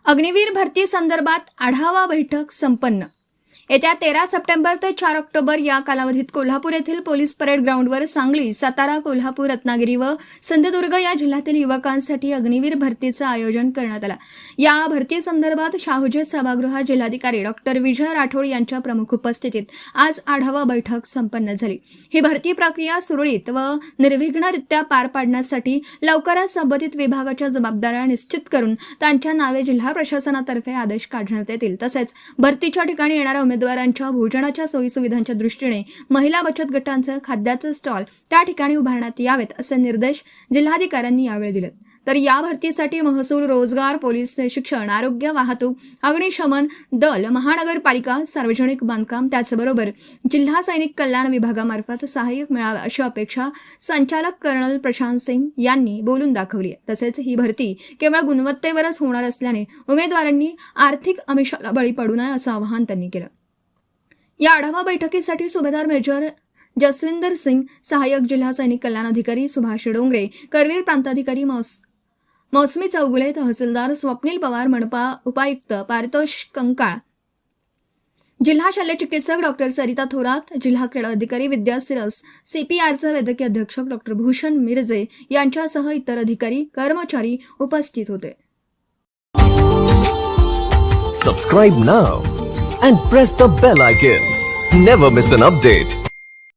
अग्निवीर भरती संदर्भात आढावा बैठक संपन्न। येत्या 13 सप्टेंबर ते 4 ऑक्टोबर या कालावधीत कोल्हापूर येथील पोलीस परेड ग्राउंडवर सांगली, सातारा, कोल्हापूर, रत्नागिरी व सिंधुदुर्ग या जिल्ह्यातील युवकांसाठी अग्निवीर भरतीचं आयोजन करण्यात आलं। या भरती संदर्भात शाहुजी सभागृहात जिल्हाधिकारी डॉक्टर विजय राठोड यांच्या प्रमुख उपस्थितीत आज आढावा बैठक संपन्न झाली। ही भरती प्रक्रिया सुरळीत व निर्विघ्नरित्या पार पाडण्यासाठी लवकरच संबंधित विभागाच्या जबाबदाऱ्या निश्चित करून त्यांच्या नावे जिल्हा प्रशासनातर्फे आदेश काढण्यात येतील। तसेच भरतीच्या ठिकाणी येणाऱ्या उमेदवारांच्या भोजनाच्या सोयीसुविधांच्या दृष्टीने महिला बचत गटांचं खाद्याचं स्टॉल त्या ठिकाणी उभारण्यात यावेत असे निर्देश जिल्हाधिकाऱ्यांनी यावेळी दिले। तर या भरतीसाठी महसूल, रोजगार, पोलीस शिक्षण, आरोग्य, वाहतूक, अग्निशमन दल, महानगरपालिका, सार्वजनिक बांधकाम त्याचबरोबर जिल्हा सैनिक कल्याण विभागामार्फत सहाय्यक मिळावे अशी अपेक्षा संचालक कर्नल प्रशांत सिंग यांनी बोलून दाखवली आहे। तसेच ही भरती केवळ गुणवत्तेवरच होणार असल्याने उमेदवारांनी आर्थिक आमिषाला बळी पडू नये असं आवाहन त्यांनी केलं। या आढावा बैठकीसाठी सुभेदार मेजर जसविंदर सिंग, सहाय्यक जिल्हा सैनिक कल्याण अधिकारी सुभाष डोंगरे, करवीर प्रांताधिकारी मौसमी चौगुले, तहसीलदार स्वप्नील पवार, मनपा उपायुक्त पारितोष कंकाळ, जिल्हा शल्यचिकित्सक डॉक्टर सरिता थोरात, जिल्हा क्रीडा अधिकारी विद्या सिरस, CPRचे वैद्यकीय अधीक्षक डॉक्टर भूषण मिरजे यांच्यासह इतर अधिकारी कर्मचारी उपस्थित होते। Subscribe now and press the bell icon. Never miss an update.